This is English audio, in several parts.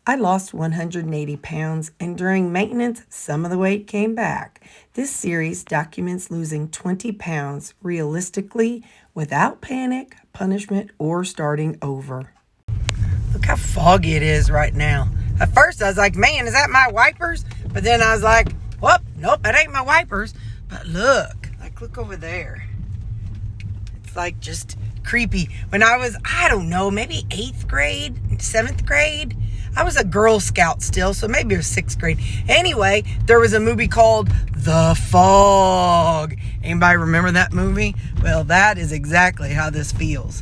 I lost 180 pounds, and during maintenance, some of the weight came back. This series documents losing 20 pounds realistically without panic, punishment, or starting over. Look how foggy it is right now. At first, I was like, man, is that my wipers? But then I was like, whoop, nope, that ain't my wipers. But look over there. It's like just creepy. When I was, I don't know, maybe 8th grade, 7th grade, I was a Girl Scout still, so maybe it was 6th grade. Anyway, there was a movie called The Fog. Anybody remember that movie? Well, that is exactly how this feels.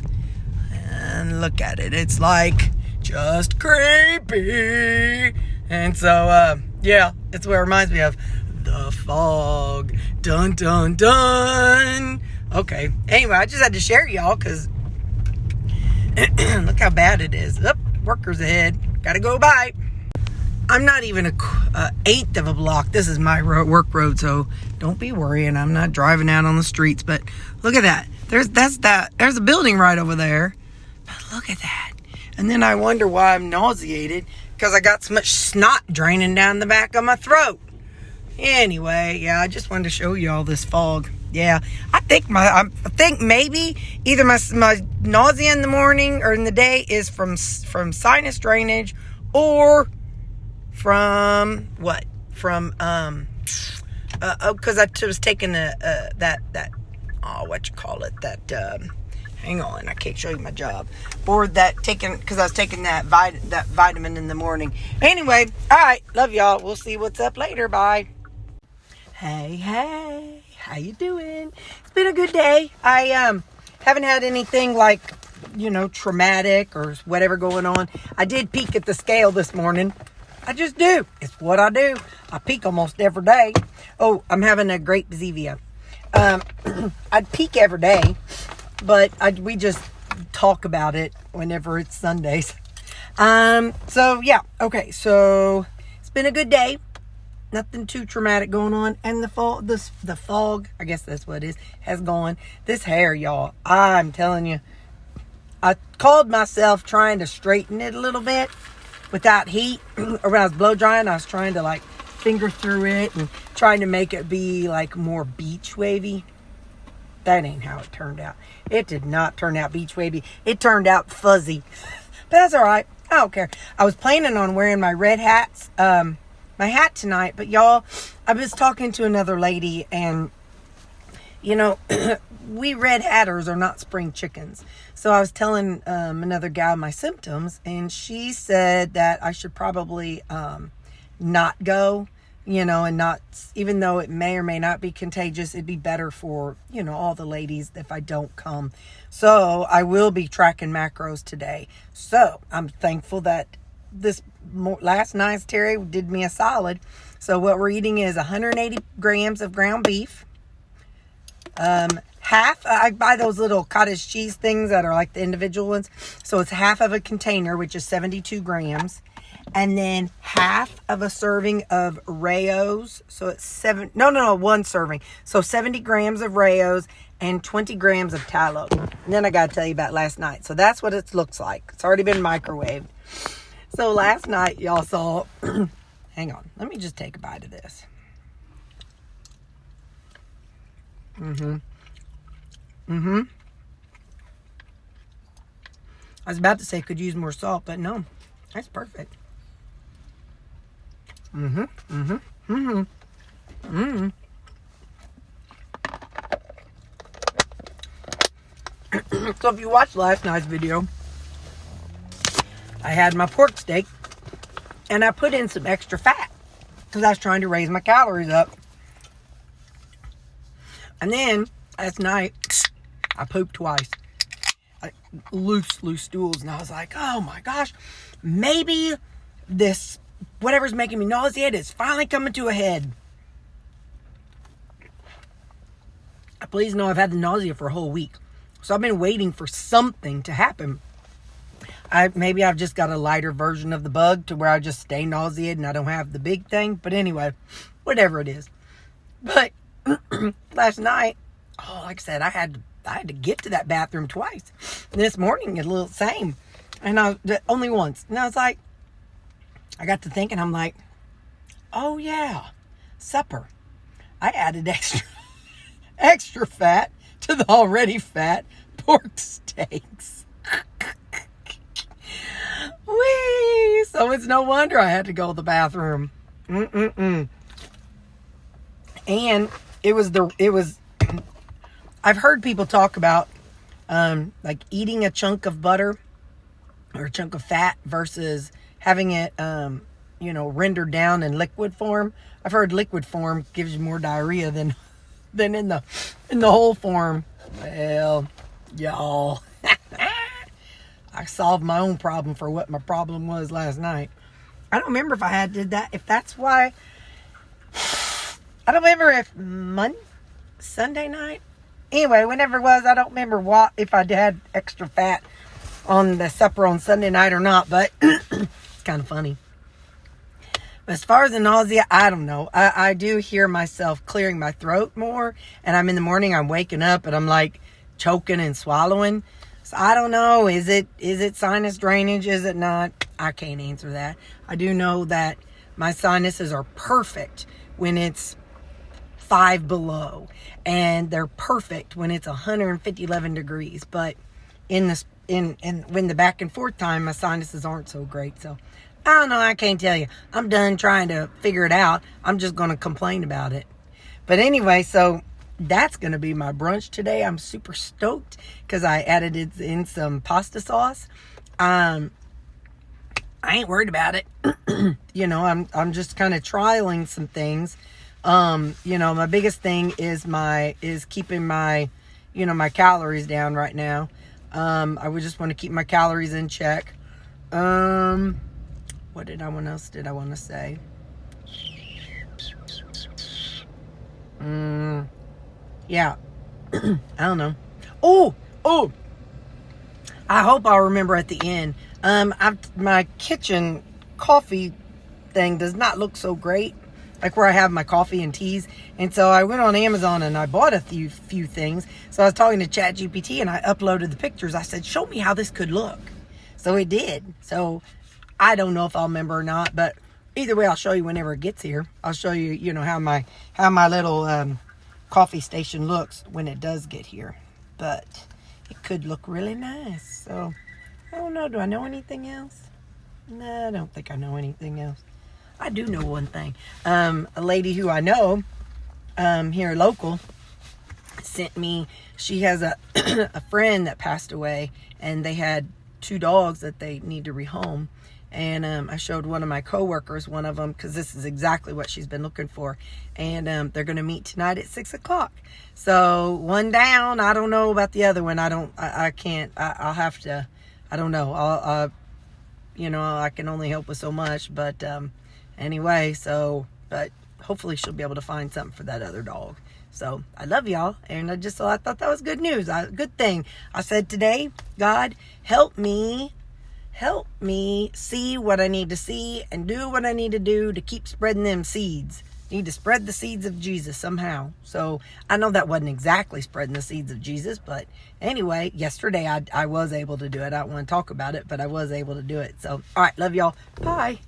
And look at it. It's like just creepy. And so, yeah, it's what it reminds me of. The Fog. Dun, dun, dun. Okay. Anyway, I just had to share y'all because look how bad it is. Oop, workers ahead. Gotta go by. I'm not even a eighth of a block. This is my work road, so don't be worrying. I'm not driving out on the streets. But look at that. There's a building right over there. But look at that. And then I wonder why I'm nauseated because I got so much snot draining down the back of my throat. Anyway, yeah, I just wanted to show you all this fog. Yeah, I think maybe either my nausea in the morning or in the day is from sinus drainage or from what? From because I was taking hang on, I can't show you my job. Or because I was taking that vitamin in the morning. Anyway, all right, love y'all. We'll see what's up later. Bye. Hey, how you doing? It's been a good day. I haven't had anything like, traumatic or whatever going on. I did peek at the scale this morning. I just do. It's what I do. I peek almost every day. Oh, I'm having a great Zevia. I'd peek every day, but we just talk about it whenever it's Sundays. So yeah. Okay. So it's been a good day. Nothing too traumatic going on. And the fog, I guess that's what it is, has gone. This hair, y'all, I'm telling you, I called myself trying to straighten it a little bit without heat. Or when I was blow drying, I was trying to finger through it and trying to make it be more beach wavy. That ain't how it turned out. It did not turn out beach wavy. It turned out fuzzy. But that's all right. I don't care. I was planning on wearing my red hats, my hat tonight, but y'all, I was talking to another lady, and we red hatters are not spring chickens. So I was telling another gal my symptoms, and she said that I should probably not go, and not, even though it may or may not be contagious, it'd be better for all the ladies if I don't come. So I will be tracking macros today. So I'm thankful that last night's Terri did me a solid. So what we're eating is 180 grams of ground beef. Half, I buy those little cottage cheese things that are like the individual ones. So it's half of a container, which is 72 grams. And then half of a serving of Rayo's. So it's one serving. So 70 grams of Rayo's and 20 grams of tallow. And then I got to tell you about last night. So that's what it looks like. It's already been microwaved. So last night, y'all saw, hang on, let me just take a bite of this. I was about to say could use more salt, but no, that's perfect. So if you watched last night's video, I had my pork steak, and I put in some extra fat because I was trying to raise my calories up. And then last night, I pooped twice. Loose stools, and I was like, oh my gosh, maybe this, whatever's making me nauseated is finally coming to a head. Please know I've had the nausea for a whole week. So I've been waiting for something to happen. Maybe I've just got a lighter version of the bug to where I just stay nauseated and I don't have the big thing. But anyway, whatever it is. But last night, like I said, I had to get to that bathroom twice. And this morning, a little same. And only once. And I was like, I got to thinking, I'm like, oh yeah, supper. I added extra fat to the already fat pork steaks. Whee! So it's no wonder I had to go to the bathroom. And it was, I've heard people talk about, like eating a chunk of butter or a chunk of fat versus having it, rendered down in liquid form. I've heard liquid form gives you more diarrhea than in the whole form. Well, y'all, I solved my own problem for what my problem was last night. I don't remember if I did that. If that's why, I don't remember if Sunday night. Anyway, whenever it was, I don't remember if I had extra fat on the supper on Sunday night or not. But it's kind of funny. As far as the nausea, I don't know. I do hear myself clearing my throat more. And I'm in the morning, I'm waking up and I'm like choking and swallowing. So I don't know. Is it sinus drainage? Is it not? I can't answer that. I do know that my sinuses are perfect when it's 5 below. And they're perfect when it's 11 degrees. But when the back and forth time, my sinuses aren't so great. So I don't know. I can't tell you. I'm done trying to figure it out. I'm just going to complain about it. But anyway, so that's going to be my brunch today. I'm super stoked because I added it in some pasta sauce. I ain't worried about it. I'm just kind of trialing some things. My biggest thing is keeping my calories down right now. I would just want to keep my calories in check. What else did I want to say? Yeah. I don't know. Oh, I hope I'll remember at the end. My kitchen coffee thing does not look so great, like where I have my coffee and teas. And so I went on Amazon and I bought a few things. So I was talking to ChatGPT and I uploaded the pictures. I said, show me how this could look. So it did. So I don't know if I'll remember or not, but either way, I'll show you whenever it gets here. I'll show you, how my little coffee station looks when it does get here. But it could look really nice. So I don't know. Do I know anything else? No, I don't think I know anything else. I do know one thing. A lady who I know here local sent me. She has a a friend that passed away, and they had 2 dogs that they need to rehome. And I showed one of my coworkers one of them because this is exactly what she's been looking for. And they're going to meet tonight at 6 o'clock. So one down. I don't know about the other one. I can't. I'll have to. I don't know. I can only help with so much. But anyway, but hopefully she'll be able to find something for that other dog. So I love y'all. And I thought that was good news. Good thing. I said today, God, help me see what I need to see and do what I need to do to keep spreading them seeds. Need to spread the seeds of Jesus somehow. So I know that wasn't exactly spreading the seeds of Jesus, but anyway, yesterday I was able to do it. I don't want to talk about it, but I was able to do it. So, all right, love y'all. Bye.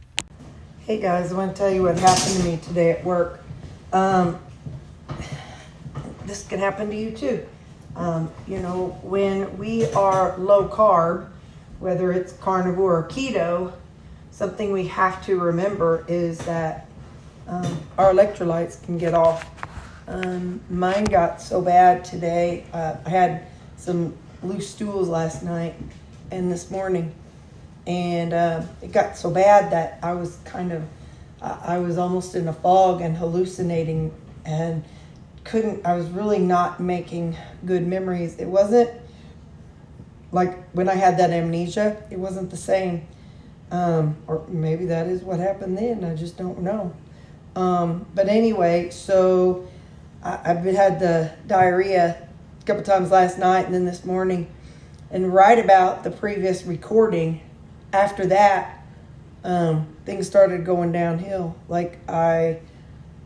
Hey guys, I want to tell you what happened to me today at work. This can happen to you too. When we are low carb, whether it's carnivore or keto, something we have to remember is that our electrolytes can get off. Mine got so bad today. I had some loose stools last night and this morning. And it got so bad that I was I was almost in a fog and hallucinating and I was really not making good memories. It wasn't like when I had that amnesia, it wasn't the same. Or maybe that is what happened then. I just don't know. But anyway, so I've had the diarrhea a couple times last night and then this morning. And right about the previous recording, after that, things started going downhill.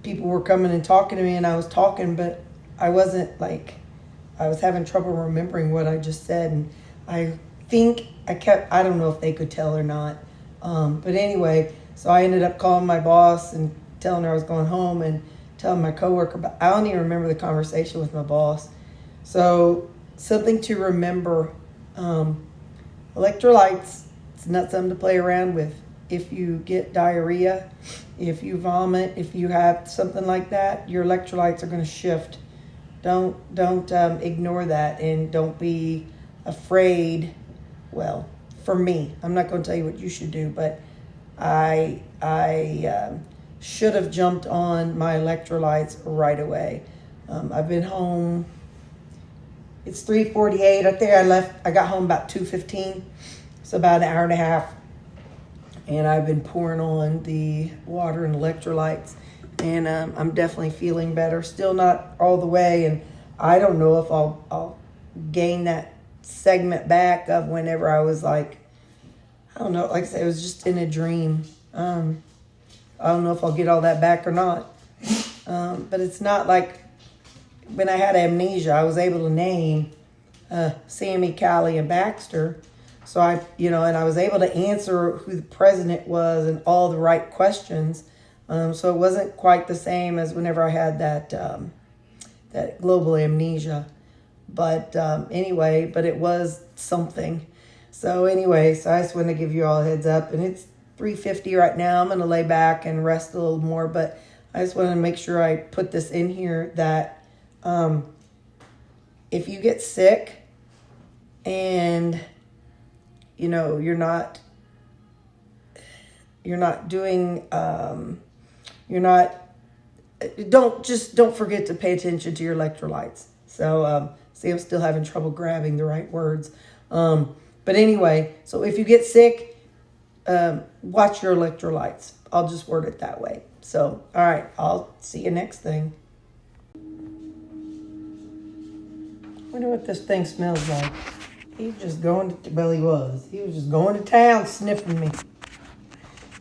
People were coming and talking to me and I was talking, but I wasn't I was having trouble remembering what I just said. And I think I don't know if they could tell or not. But anyway, So I ended up calling my boss and telling her I was going home and telling my coworker. But I don't even remember the conversation with my boss. So something to remember, electrolytes, it's not something to play around with. If you get diarrhea, if you vomit, if you have something like that, your electrolytes are going to shift. Don't ignore that, and don't be afraid. Well, for me, I'm not going to tell you what you should do, but I should have jumped on my electrolytes right away. I've been home. It's 3:48. I think I got home about 2:15. So about an hour and a half. And I've been pouring on the water and electrolytes. And I'm definitely feeling better. Still not all the way. And I don't know if I'll gain that segment back of whenever I was like, I don't know, like I said, it was just in a dream. I don't know if I'll get all that back or not. But it's not like when I had amnesia, I was able to name Sammy, Callie, and Baxter. So and I was able to answer who the president was and all the right questions. So it wasn't quite the same as whenever I had that global amnesia. But anyway, but it was something. So anyway, so I just want to give you all a heads up. And it's 3:50 right now. I'm going to lay back and rest a little more. But I just want to make sure I put this in here that if you get sick and you're not doing don't forget to pay attention to your electrolytes. So see, I'm still having trouble grabbing the right words. But anyway, so if you get sick, watch your electrolytes. I'll just word it that way. So, all right, I'll see you next thing. Wonder what this thing smells like. He was just going to town sniffing me.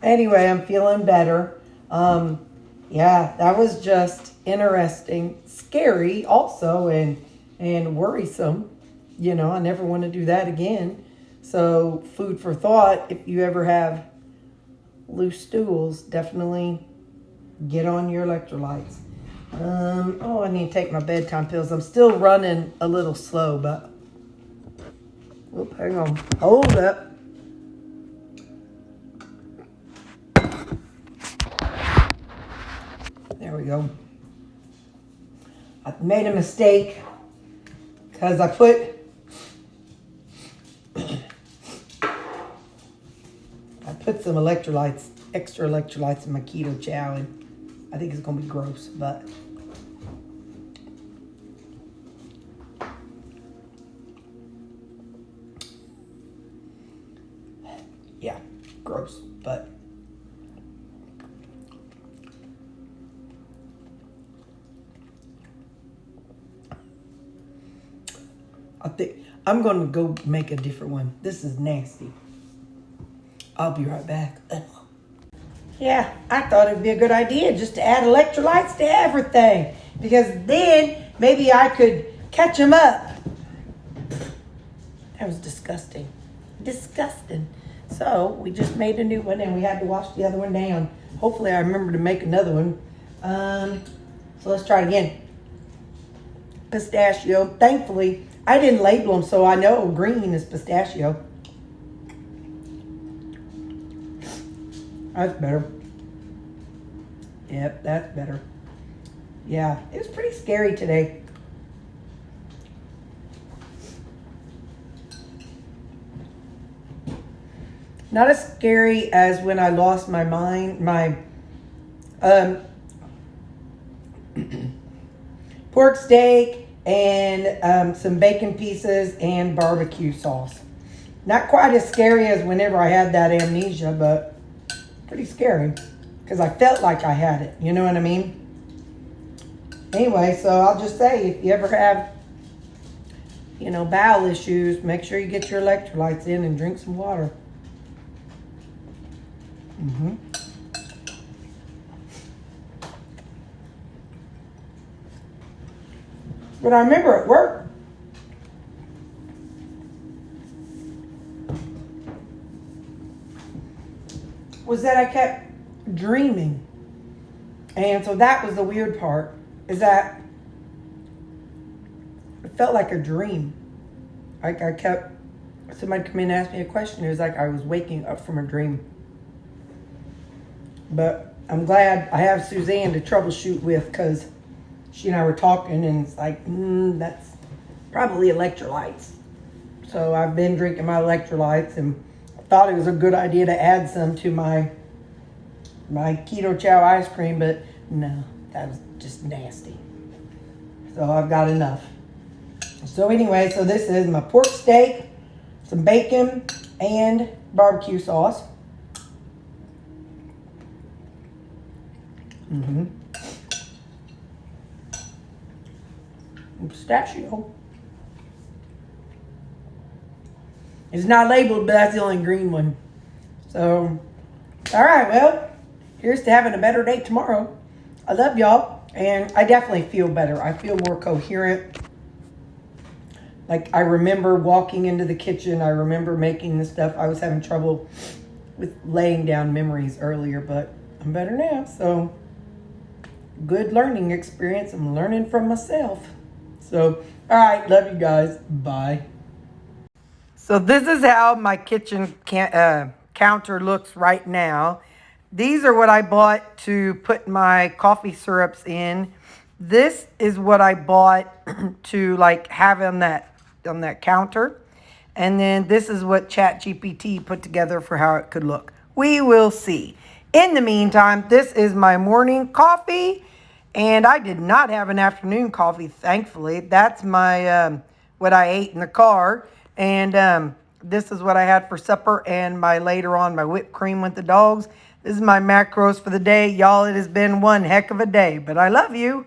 Anyway, I'm feeling better. Yeah, that was just interesting, scary also, and worrisome. I never want to do that again. So food for thought, if you ever have loose stools, definitely get on your electrolytes. I need to take my bedtime pills. I'm still running a little slow, but hang on. Hold up. There we go. I made a mistake because I put some electrolytes, extra electrolytes in my keto chow, and I think it's going to be gross, but yeah, gross, but I think I'm going to go make a different one. This is nasty. I'll be right back. Ugh. Yeah, I thought it'd be a good idea just to add electrolytes to everything, because then maybe I could catch them up. That was disgusting. Disgusting. So we just made a new one and we had to wash the other one down. Hopefully I remember to make another one. So let's try it again. Pistachio. Thankfully, I didn't label them, so I know green is pistachio. That's better. Yep, that's better. Yeah, it was pretty scary today. Not as scary as when I lost my mind, my pork steak and some bacon pieces and barbecue sauce. Not quite as scary as whenever I had that amnesia, but pretty scary because I felt like I had it. You know what I mean? Anyway, so I'll just say, if you ever have, bowel issues, make sure you get your electrolytes in and drink some water. But I remember at work, was that I kept dreaming. And so that was the weird part, is that it felt like a dream. Like I kept, somebody come in and ask me a question. It was like I was waking up from a dream. But I'm glad I have Suzanne to troubleshoot with, because she and I were talking, and it's like, that's probably electrolytes. So I've been drinking my electrolytes, and I thought it was a good idea to add some to my keto chow ice cream, but no, that was just nasty. So I've got enough. So anyway, so this is my pork steak, some bacon, and barbecue sauce. Pistachio. It's not labeled, but that's the only green one. So, all right, well, here's to having a better day tomorrow. I love y'all, and I definitely feel better. I feel more coherent. Like, I remember walking into the kitchen. I remember making this stuff. I was having trouble with laying down memories earlier, but I'm better now. So, good learning experience. I'm learning from myself. So, all right, love you guys. Bye. So this is how my kitchen counter looks right now. These are what I bought to put my coffee syrups in. This is what I bought to like have on that counter. And then this is what ChatGPT put together for how it could look. We will see. In the meantime, this is my morning coffee. And I did not have an afternoon coffee, thankfully. That's my what I ate in the car. And this is what I had for supper, and later on my whipped cream with the dogs. This is my macros for the day. Y'all, it has been one heck of a day, but I love you.